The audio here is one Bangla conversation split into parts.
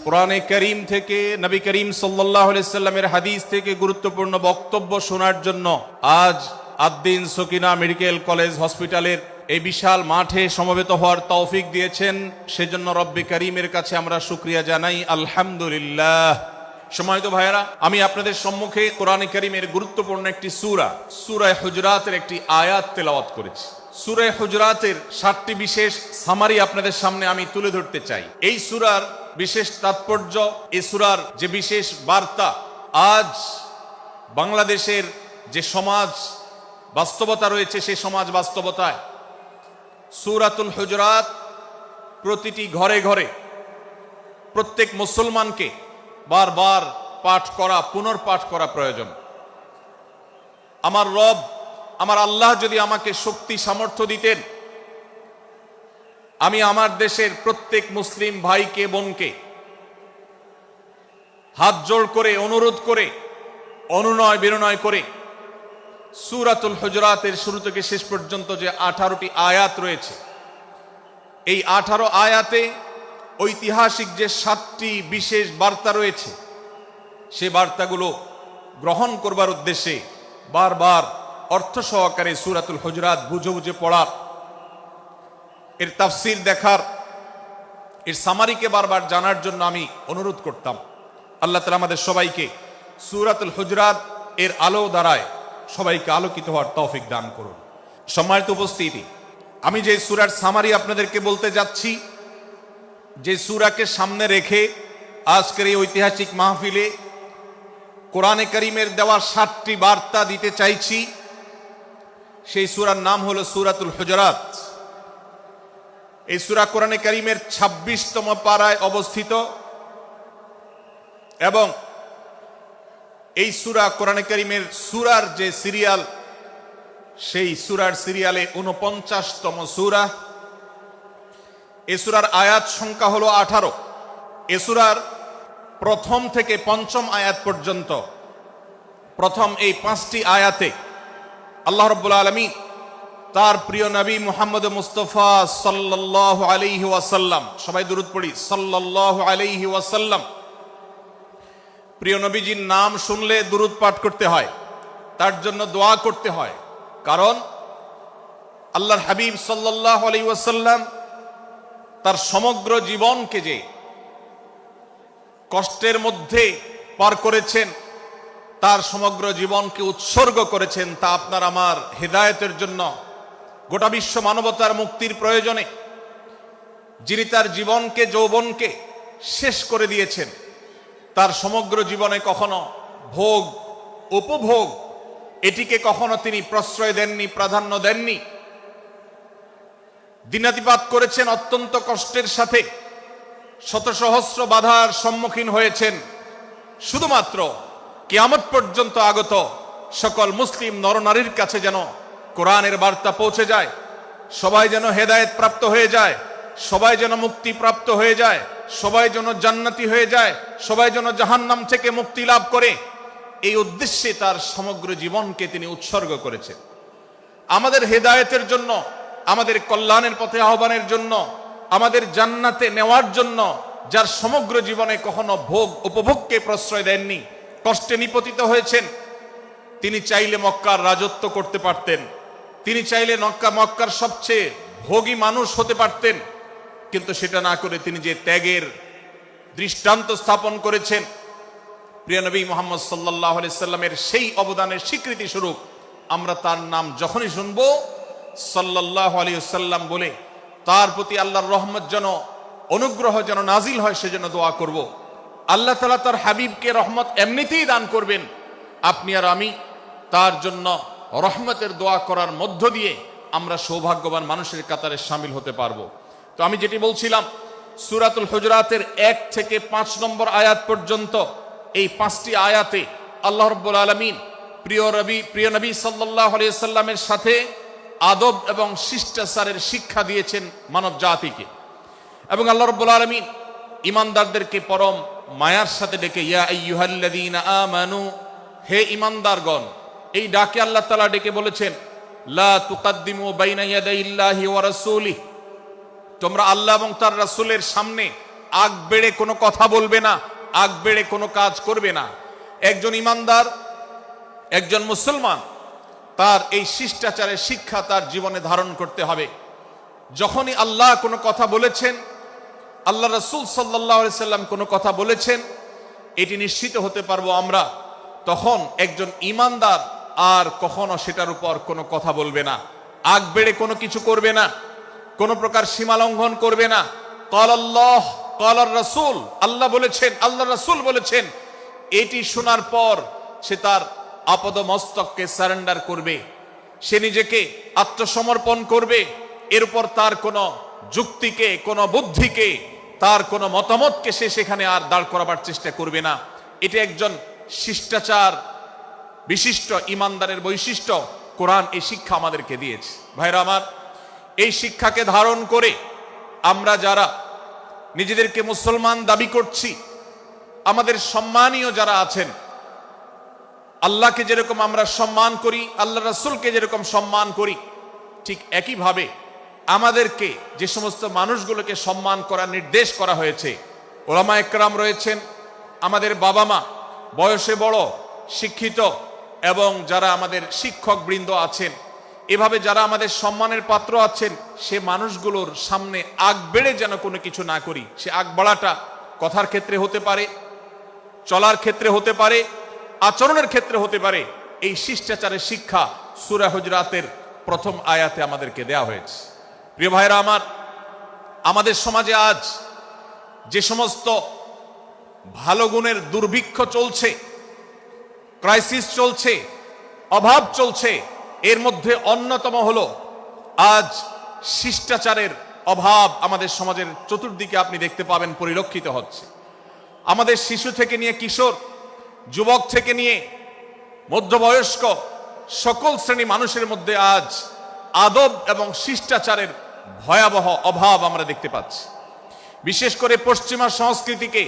কোরআনে কারীম থেকে, নবী করিম সাল্লাল্লাহু আলাইহি সাল্লামের হাদিস থেকে গুরুত্বপূর্ণ বক্তব্য শোনার জন্য আজ আদ-দ্বীন সকিনা মেডিকেল কলেজ হসপিটালের এই বিশাল মাঠে সমবেত হওয়ার তৌফিক দিয়েছেন। সেজন্য রব্বে কারীমের কাছে আমরা শুকরিয়া জানাই, আলহামদুলিল্লাহ। সম্মানিত ভাইয়েরা, আমি আপনাদের সম্মুখে কোরআনে কারীমের গুরুত্বপূর্ণ একটি সূরা হুজুরাতের একটি আয়াত তেলাওয়াত করেছি। সূরা হুজুরাতের 7টি বিশেষ সামারি আপনাদের সামনে আমি তুলে ধরতে চাই। এই সূরার বিশেষ তাৎপর্য, এই সূরার যে বিশেষ বার্তা, আজ বাংলাদেশের যে সমাজ বাস্তবতা রয়েছে, সেই সমাজ বাস্তবতায় সূরাতুল হুজুরাত প্রতিটি ঘরে ঘরে প্রত্যেক মুসলমানকে বারবার পাঠ করা, পুনর্পাঠ করা প্রয়োজন। আমার রব, আমার আল্লাহ যদি আমাকে শক্তি সামর্থ্য দিতেন, আমি আমার দেশের প্রত্যেক মুসলিম ভাইকে বোনকে হাত জোড় করে, অনুরোধ করে, অনুনয় বিনয় করে সূরাতুল হুজুরাতের শুরু থেকে শেষ পর্যন্ত যে 18টি আয়াত রয়েছে, এই 18 আয়াতে ঐতিহাসিক যে 7টি বিশেষ বার্তা রয়েছে, সে বার্তাগুলো গ্রহণ করবার উদ্দেশ্যে বারবার অর্থ সহকারে সূরাতুল হুজুরাত বুঝে বুঝে পড়ার, এর তাফসীর দেখার, এর সামারিকে বারবার জানার জন্য আমি অনুরোধ করতাম। আল্লাহ তাআলা আমাদের সবাইকে সূরাতুল হুজুরাত এর আলো দ্বারায় সবাইকে আলোকিত হওয়ার তৌফিক দান করুন। সম্মানিত উপস্থিতি, আমি যে সূরার সামারি আপনাদেরকে বলতে যাচ্ছি, যে সূরাকে সামনে রেখে আজকের এই ঐতিহাসিক মাহফিলে কোরআনে কারীমের দেওয়া 7টি বার্তা দিতে চাইছি, সেই সূরার নাম হলো সূরাতুল হুজুরাত। এই সূরা কোরআনে কারীমের 26তম পারায় অবস্থিত এবং এই সূরা কোরআনে কারীমের সূরার যে সিরিয়াল, সেই সূরার সিরিয়ালে 49তম সূরা। এই সূরার আয়াত সংখ্যা হলো 18। এই সূরার প্রথম থেকে পঞ্চম আয়াত পর্যন্ত, প্রথম এই 5টি আয়াতে আল্লাহ রাব্বুল আলামিন তার প্রিয় নবী মুহাম্মদ মুস্তাফা সাল্লাল্লাহু আলাইহি ওয়াসাল্লাম, সবাই দুরূদ পড়ি, সাল্লাল্লাহু আলাইহি ওয়াসাল্লাম, প্রিয় নবীজির নাম শুনলে দুরূদ পাঠ করতে হয়, তার জন্য দোয়া করতে হয়। কারণ আল্লাহর হাবিব সাল্লাল্লাহু আলাইহি ওয়াসাল্লাম তার সমগ্র জীবনকে যে কষ্টের মধ্যে পার করেছেন, তার সমগ্র জীবনকে উৎসর্গ করেছেন, তা আপনার আমার হেদায়েতের জন্য, গোটা বিশ্ব মানবতার মুক্তির প্রয়োজনে। যিনি তার জীবনকে, যৌবনকে শেষ করে দিয়েছেন, তার সমগ্র জীবনে কখনো ভোগ, উপভোগ এটিকে কখনো তিনি প্রশ্রয় দেননি, প্রাধান্য দেননি। দিনাতিপাত করেছেন অত্যন্ত কষ্টের সাথে, শত সহস্র বাধার সম্মুখীন হয়েছেন, শুধুমাত্র কিয়ামত পর্যন্ত আগত সকল মুসলিম নরনারীর কাছে যেন কোরআনের বার্তা পৌঁছে যায়, সবাই যেন হেদায়েত প্রাপ্ত হয়ে যায়, সবাই যেন মুক্তি প্রাপ্ত হয়ে যায়, সবাই যেন জান্নাতি হয়ে যায়, সবাই যেন জাহান্নাম থেকে মুক্তি লাভ করে, এই উদ্দেশ্যে তার সমগ্র জীবনকে তিনি উৎসর্গ করেছেন। আমাদের হেদায়েতের জন্য, আমাদের কল্যাণের পথে আহ্বানের জন্য, আমাদের জান্নাতে নেওয়ার জন্য, যার সমগ্র জীবনে কখনো ভোগ উপভোগকে প্রশ্রয় দেননি, কষ্টে নিপতিত হয়েছেন, তিনি চাইলে মক্কার রাজত্ব করতে পারতেন, তিনি চাইলে মক্কার সবচেয়ে ভোগী মানুষ হতে পারতেন, কিন্তু সেটা না করে তিনি যে ত্যাগের দৃষ্টান্ত স্থাপন করেছেন, প্রিয় নবী মুহাম্মদ সাল্লাল্লাহু আলাইহি সাল্লামের সেই অবদানের স্বীকৃতি স্বরূপ আমরা তার নাম যখনই শুনবো সাল্লাল্লাহু আলাইহি সাল্লাম বলে তার প্রতি আল্লাহর রহমত যেন, অনুগ্রহ যেন নাজিল হয়, সেজন্য দোয়া করব। আল্লাহ তাআলা তার হাবিবকে রহমত এমনিতেই দান করবেন, আপনি আর আমি তার জন্য রহমতের দোয়া করার মধ্য দিয়ে আমরা সৌভাগ্যবান মানুষের কাতারে শামিল হতে পারবো। তো আমি যেটি বলছিলাম, সূরাতুল হুজুরাতের 1 থেকে 5 নম্বর আয়াত পর্যন্ত এই 5টি আয়াতে আল্লাহ রাব্বুল আলামিন প্রিয় নবী সাল্লাল্লাহু আলাইহি সাল্লামের সাথে আদব এবং শিষ্টাচারের শিক্ষা দিয়েছেন মানব জাতিকে। এবং আল্লাহ রাব্বুল আলামিন ঈমানদারদেরকে পরম মায়ার সাথে ডেকে, ইয়া আইয়ুহাল্লাযীনা আমানু, হে ঈমানদারগণ, এই ডাকে আল্লাহ তাআলা ডেকে বলেছেন, লা তুকাদ্দিমু বাইনা ইয়াদাইল্লাহি ওয়া রাসূলিহি, তোমরা আল্লাহ এবং তার রাসূলের সামনে আগ বেড়ে কোনো কথা বলবে না, আগ বেড়ে কোনো কাজ করবে না। একজন ইমানদার, একজন মুসলমান তার এই শিষ্টাচারের শিক্ষা তার জীবনে ধারণ করতে হবে। যখনই আল্লাহ কোনো কথা বলেছেন, আল্লাহ রাসূল সাল্লাল্লাহু আলাইহি সাল্লাম কোনো কথা বলেছেন, এটি নিশ্চিত হতে পারবো আমরা, তখন একজন ইমানদার আর কখনো সেটার উপর কোনো কথা বলবে না, আগ বেড়ে কোনো কিছু করবে না, কোনো প্রকার সীমা লঙ্ঘন করবে না। ক্বাল আল্লাহ ক্বাল রাসূল, আল্লাহ বলেছেন, আল্লাহ রাসূল বলেছেন, এটি শোনার পর সে তার আপদ মস্তককে সারেন্ডার করবে, সে নিজেকে আত্মসমর্পণ করবে। এর উপর তার কোনো যুক্তিকে, কোনো বুদ্ধিকে, তার কোনো মতামতকে সে সেখানে আর দাঁড় করাবার চেষ্টা করবে না। এটা একজন শিষ্টাচার বিশিষ্ট ইমানদারের বৈশিষ্ট্য। কোরআন এই শিক্ষা আমাদেরকে দিয়েছে। ভাইরা আমার, এই শিক্ষাকে ধারণ করে আমরা যারা নিজেদেরকে মুসলমান দাবি করছি, আমাদের সম্মানীয় যারা আছেন, আল্লাহকে যেরকম আমরা সম্মান করি, আল্লাহ রাসূলকে যেরকম সম্মান করি, ঠিক একইভাবে আমাদেরকে যে সমস্ত মানুষগুলোকে সম্মান করার নির্দেশ করা হয়েছে, ওলামা একরাম রয়েছেন, আমাদের বাবা মা, বয়সে বড়, শিক্ষিত, এবং যারা আমাদের শিক্ষক বৃন্দ আছেন, এভাবে যারা আমাদের সম্মানের পাত্র আছেন, সে মানুষগুলোর সামনে আগ বেড়ে যেন কোনো কিছু না করি। সে আগ বাড়াটা কথার ক্ষেত্রে হতে পারে, চলার ক্ষেত্রে হতে পারে, আচরণের ক্ষেত্রে হতে পারে। এই শিষ্টাচারের শিক্ষা সূরা হুজরাতের প্রথম আয়াতে আমাদেরকে দেয়া হয়েছে। প্রিয় ভাইরা আমার, আমাদের সমাজে আজ যে সমস্ত ভালো গুণের দুর্ভিক্ষ চলছে, ক্রাইসিস চলছে, অভাব চলছে, এর মধ্যে অন্যতম হলো আজ শিষ্টাচারের অভাব। আমাদের সমাজের চতুর্দিকে আপনি দেখতে পাবেন পরিলক্ষিত হচ্ছে। আমাদের শিশু থেকে নিয়ে কিশোর, যুবক থেকে নিয়ে মধ্যবয়স্ক, সকল শ্রেণী মানুষের মধ্যে আজ আদব এবং শিষ্টাচারের ভয়াবহ অভাব আমরা দেখতে পাচ্ছি। বিশেষ করে পশ্চিমা সংস্কৃতিকে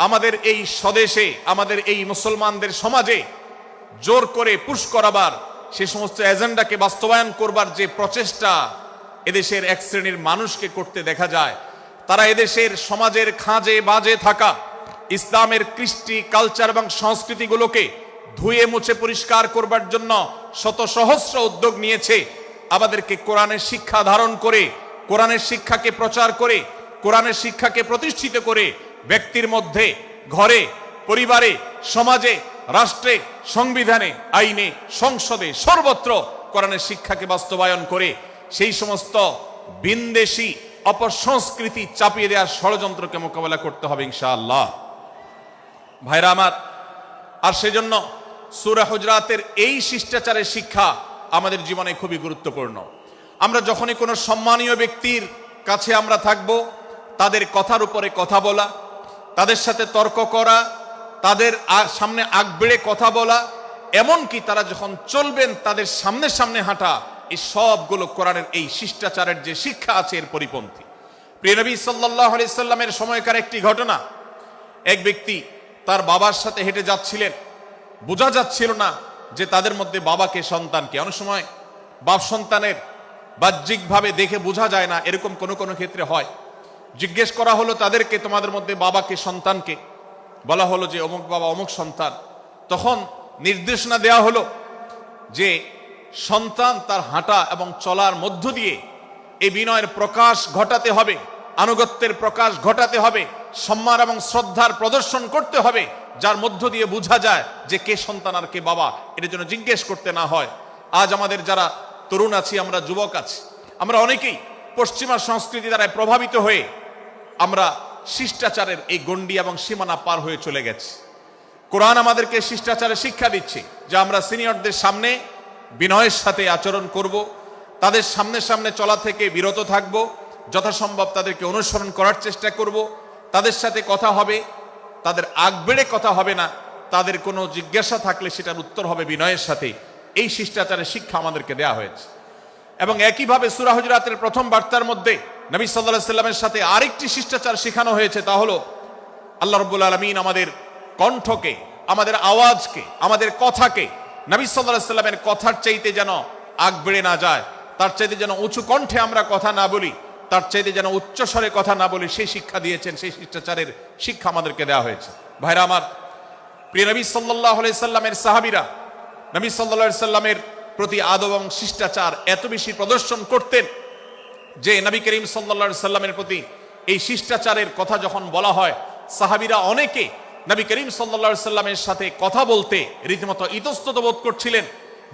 আমাদের এই স্বদেশে, আমাদের এই মুসলমানদের সমাজে জোর করে পুশ করাবার, সে সমস্ত এজেন্ডাকে বাস্তবায়ন করবার যে প্রচেষ্টা এদেশের এক শ্রেণীর মানুষকে করতে দেখা যায়, তারা এদেশের সমাজের খাঁজে বাজে থাকা ইসলামের কৃষ্টি, কালচার এবং সংস্কৃতিগুলোকে ধুয়ে মুছে পরিষ্কার করবার জন্য শত সহস্র উদ্যোগ নিয়েছে। আমাদেরকে কোরআনের শিক্ষা ধারণ করে, কোরআনের শিক্ষাকে প্রচার করে, কোরআনের শিক্ষাকে প্রতিষ্ঠিত করে ব্যক্তির মধ্যে, ঘরে, পরিবারে, সমাজে, রাষ্ট্রে, সংবিধানে, আইনে, সংসদে, সর্বত্র কোরআনের শিক্ষাকে বাস্তবায়ন করে সেই সমস্ত বিন্দেশী অপসংস্কৃতি চাপিয়ে দেওয়ার ষড়যন্ত্রকে মোকাবেলা করতে হবে ইনশাআল্লাহ। ভাইরা আমার, আর সেজন্য সূরা হুজরাতের এই শিষ্টাচারের শিক্ষা আমাদের জীবনে খুবই গুরুত্বপূর্ণ। আমরা যখনই কোনো সম্মানীয় ব্যক্তির কাছে আমরা থাকব, তাদের কথার উপরে কথা বলা, তাদের সাথে তর্ক করা, তাদের সামনে আগ বেড়ে কথা বলা, এমনকি তারা যখন চলবেন তাদের সামনে সামনে হাঁটা, এই সবগুলো কোরআনের এই শিষ্টাচারের যে শিক্ষা আছে এর পরিপন্থী। প্রিয় নবী সাল্লাল্লাহু আলাইহি সাল্লামের সময়কার একটি ঘটনা, এক ব্যক্তি তার বাবার সাথে হেঁটে যাচ্ছিলেন, বোঝা যাচ্ছিল না যে তাদের মধ্যে বাবাকে সন্তানকে। অনেক সময় বাপ সন্তানের বাহ্যিকভাবে দেখে বোঝা যায় না, এরকম কোনো কোনো ক্ষেত্রে হয়। জিজ্ঞেস করা হলো তাদেরকে, তোমাদের মধ্যে বাবাকে সন্তানকে? বলা হলো যে অমুক বাবা, অমুক সন্তান। তখন নির্দেশনা দেওয়া হলো যে সন্তান তার হাঁটা এবং চলার মধ্য দিয়ে এই বিনয়ের প্রকাশ ঘটাতে হবে, আনুগত্যের প্রকাশ ঘটাতে হবে, সম্মান এবং শ্রদ্ধার প্রদর্শন করতে হবে, যার মধ্য দিয়ে বোঝা যায় যে কে সন্তান আর কে বাবা। এটার জন্য জিজ্ঞেস করতে না হয়। আজ আমাদের যারা তরুণ আছি, আমরা যুবক আছি, আমরা অনেকেই পশ্চিমা সংস্কৃতি দ্বারা প্রভাবিত হয়ে আমরা শিষ্টাচারের এই গণ্ডি এবং সীমানা পার হয়ে চলে গেছি। কোরআন আমাদেরকে শিষ্টাচারের শিক্ষা দিচ্ছে যে আমরা সিনিয়রদের সামনে বিনয়ের সাথে আচরণ করব, তাদের সামনে সামনে চলা থেকে বিরত থাকব, যথাসম্ভব তাদেরকে অনুসরণ করার চেষ্টা করব, তাদের সাথে কথা হবে, তাদের আগ বেড়ে কথা হবে না, তাদের কোনো জিজ্ঞাসা থাকলে সেটার উত্তর হবে বিনয়ের সাথে। এই শিষ্টাচারের শিক্ষা আমাদেরকে দেয়া হয়েছে। এবং একইভাবে সূরা হুজরাতের প্রথম বার্তার মধ্যে নবী সাল্লাল্লাহু আলাইহি সাল্লামের সাথে আরেকটি শিষ্টাচার শেখানো হয়েছে, তা হলো আল্লাহ রাব্বুল আলামিন আমাদের কণ্ঠকে, আমাদের আওয়াজকে, আমাদের কথাকে নবী সাল্লাল্লাহু আলাইহি সাল্লামের কথার চাইতে যেন আগ বেড়ে না যায়, তার চাইতে যেন উঁচু কণ্ঠে আমরা কথা না বলি, তার চাইতে যেন উচ্চস্বরে কথা না বলি সেই শিক্ষা দিয়েছেন, সেই শিষ্টাচারের শিক্ষা আমাদেরকে দেওয়া হয়েছে। ভাইরা আমার, প্রিয় নবী সাল্লাল্লাহু আলাইহি সাল্লামের সাহাবীরা নবী সাল্লাল্লাহু আলাইহি সাল্লামের প্রতি আদব এবং শিষ্টাচার এত বেশি প্রদর্শন করতেন যে নবী করিম সাল্লাল্লাহু আলাইহি সাল্লামের প্রতি এই শিষ্টাচারের কথা যখন বলা হয়, সাহাবীরা অনেকে নবী করিম সাল্লাল্লাহু আলাইহি সাল্লামের সাথে কথা বলতে রীতিমতো ইতস্তত বোধ করছিলেন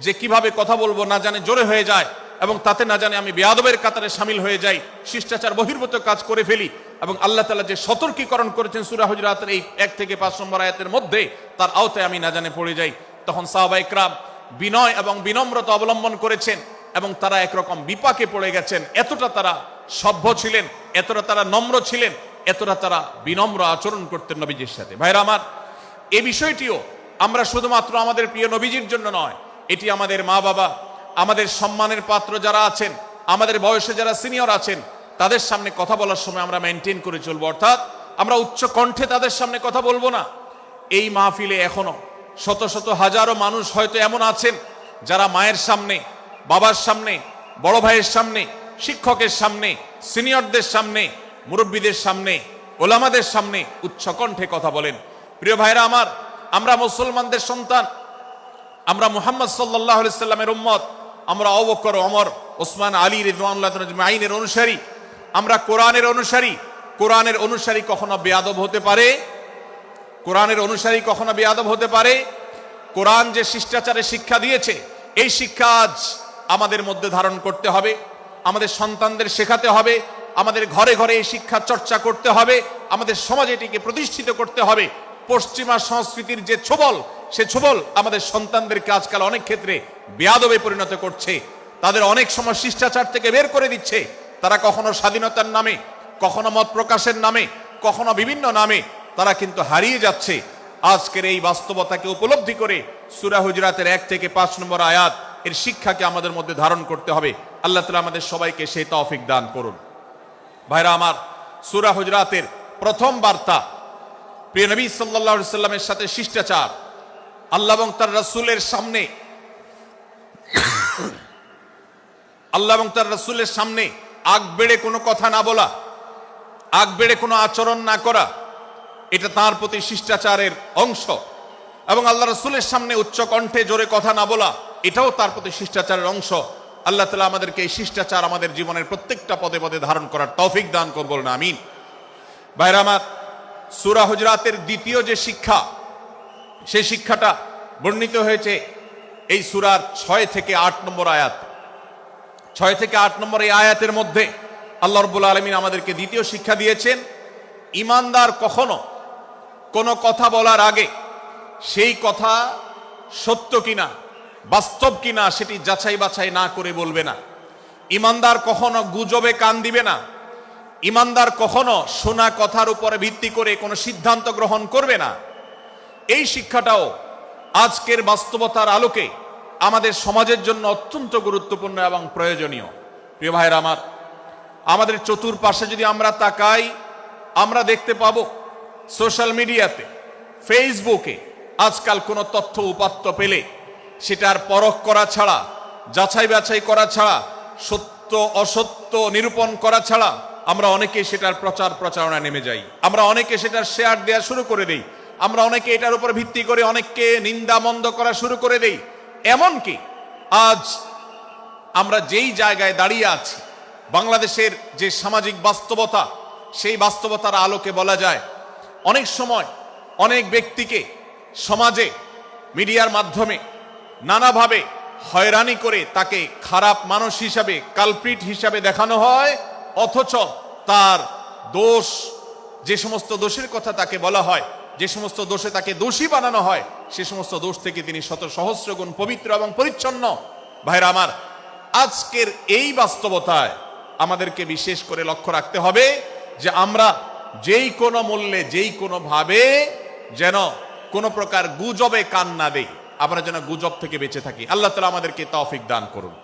যে কিভাবে কথা বলবো, না জানে জোরে হয়ে যায় এবং তাতে না জানে আমি বেয়াদবের কাতারে শামিল হয়ে যাই, শিষ্টাচার বহির্ভূত কাজ করে ফেলি। এবং আল্লাহ তাআলা যে সতর্কীকরণ করেছেন সূরা হুজুরাতের এই 1 থেকে 5 নম্বর আয়াতের মধ্যে, তার আওতায় আমি না জানে পড়ে যাই। তখন সাহাবায়ে কেরাম বিনয় এবং বিনম্রতা অবলম্বন করেছেন এবং তারা একরকম বিপাকে পড়ে গেছেন। এতটা তারা সভ্য ছিলেন, এতটা তারা নম্র ছিলেন, এতটা তারা বিনম্র আচরণ করতেন নবীজির সাথে। ভাইরা আমার, এই বিষয়টিও আমরা শুধুমাত্র আমাদের প্রিয় নবীজির জন্য নয়, এটি আমাদের মা বাবা, আমাদের সম্মানের পাত্র যারা আছেন, আমাদের বয়সে যারা সিনিয়র আছেন, তাদের সামনে কথা বলার সময় আমরা মেনটেন করে চলবো। অর্থাৎ আমরা উচ্চ কণ্ঠে তাদের সামনে কথা বলবো না। এই মাহফিলে এখনো শত শত হাজারো মানুষ হয়তো এমন আছেন যারা মায়ের সামনে, বাবার সামনে, বড় ভাইয়ের সামনে, শিক্ষকের সামনে, সিনিয়রদের সামনে, মুরব্বীদের সামনে, ওলামাদের সামনে উচ্চ কণ্ঠে কথা বলেন। প্রিয় ভাইরা আমার, আমরা মুসলমানদের সন্তান, আমরা মুহাম্মদ সাল্লাল্লাহু আলাইহি সাল্লামের উম্মত, আমরা আবু বকর, ওমর, ওসমান, আলী রাদিয়াল্লাহু আজমাইনের অনুসারী, আমরা কোরআনের অনুসারী। কোরআনের অনুসারী কখনো বেয়াদব হতে পারে? কোরআনের অনুসারী কখনো বেয়াদব হতে পারে? কোরআন যে শিষ্টাচারের শিক্ষা দিয়েছে, এই শিক্ষা আজ আমাদের মধ্যে ধারণ করতে হবে, আমাদের সন্তানদের শেখাতে হবে, আমাদের ঘরে ঘরে এই শিক্ষা চর্চা করতে হবে, আমাদের সমাজে এটিকে প্রতিষ্ঠিত করতে হবে। পশ্চিমা সংস্কৃতির যে ছোবল, সে ছোবল আমাদের সন্তানদেরকে আজকাল অনেক ক্ষেত্রে বেয়াদবে পরিণত করছে, তাদের অনেক সময় শিষ্টাচার থেকে বের করে দিচ্ছে। তারা কখনো স্বাধীনতার নামে, কখনো মত প্রকাশের নামে, কখনো বিভিন্ন নামে তারা কিন্তু হারিয়ে যাচ্ছে। আজকের এই বাস্তবতাকে উপলব্ধি করে সূরা হুজুরাতের 1 থেকে 5 নম্বর আয়াত এর শিক্ষাকে আমাদের মধ্যে ধারণ করতে হবে। আল্লাহ তাআলা আমাদের সবাইকে সেই তৌফিক দান করুন। ভাইরা আমার, সূরা হুজুরাতের প্রথম বার্তা প্রিয় নবী সাল্লাল্লাহু আলাইহি সাল্লামের সাথে শিষ্টাচার। আল্লাহ এবং তার রাসূলের সামনে, আল্লাহ এবং তার রাসূলের সামনে আগ বেড়ে কোনো কথা না বলা, আগ বেড়ে কোনো আচরণ না করা, এটা তার প্রতি শিষ্টাচারের অংশ। এবং আল্লাহ রাসূলের সামনে উচ্চ কণ্ঠে জোরে কথা না বলা, এটাও তার প্রতি শিষ্টাচারের অংশ। আল্লাহ তাআলা আমাদেরকে এই শিষ্টাচার আমাদের জীবনের প্রত্যেকটা পদে পদে ধারণ করার তৌফিক দান করুন, বলুন আমিন। ভাইরা আমার, সূরা হুজুরাতের দ্বিতীয় যে শিক্ষা, সেই শিক্ষাটা বর্ণিত হয়েছে এই সূরার 6 থেকে 8 নম্বর আয়াত। 6 থেকে 8 নম্বর এই আয়াতের মধ্যে আল্লাহ রাব্বুল আলামিন আমাদেরকে দ্বিতীয় শিক্ষা দিয়েছেন, ঈমানদার কখনো কোনো কথা বলার আগে সেই কথা সত্য কিনা, বাস্তব কিনা সেটি যাচাই বাছাই না করে বলবে না। ঈমানদার কখনো গুজবে কান দিবে না। ঈমানদার কখনো শোনা কথার উপরে ভিত্তি করে কোনো সিদ্ধান্ত গ্রহণ করবে না। এই শিক্ষাটাও আজকের বাস্তবতার আলোকে আমাদের সমাজের জন্য অত্যন্ত গুরুত্বপূর্ণ এবং প্রয়োজনীয়। প্রিয় ভাইরা আমার, আমাদের চতুর্পাশে যদি আমরা তাকাই, আমরা দেখতে পাবো সোশ্যাল মিডিয়াতে, ফেসবুকে আজকাল কোনো তথ্য উপাত্ত পেলে সেটার পরখ করা ছাড়া, যাচাই বাছাই করা ছাড়া, সত্য অসত্য নিরূপণ করা ছাড়া আমরা অনেকে সেটার প্রচার প্রচারণা নেমে যাই। আমরা অনেকে সেটার শেয়ার দেওয়া শুরু করে দেই। আমরা অনেকে এটার উপর ভিত্তি করে অনেককে নিন্দা মন্দ করা শুরু করে দেই। এমনকি আজ আমরা যেই জায়গায় দাঁড়িয়ে আছি, বাংলাদেশের যে সামাজিক বাস্তবতা, সেই বাস্তবতার আলোকে বলা যায় অনেক সময় অনেক ব্যক্তিকে সমাজে মিডিয়ার মাধ্যমে নানাভাবে হয়রানি করে তাকে খারাপ মানুষ হিসাবে, কালপ্রিট হিসাবে দেখানো হয়, অথচ তার দোষ, যে সমস্ত দোষের কথা তাকে বলা হয়, যে সমস্ত দোষে তাকে দোষী বানানো হয়, সে সমস্ত দোষ থেকে তিনি শত সহস্র গুণ পবিত্র এবং পরিচ্ছন্ন। ভাইরা আমার, আজকের এই বাস্তবতায় আমাদেরকে বিশেষ করে লক্ষ্য রাখতে হবে যে আমরা যেই কোনো মূল্যে, যেই কোনো ভাবে যেন কোনো প্রকার গুজবে কান না দেই, আমরা যেন গুজব থেকে বেঁচে থাকি। আল্লাহ তাআলা আমাদেরকে তৌফিক দান করুন।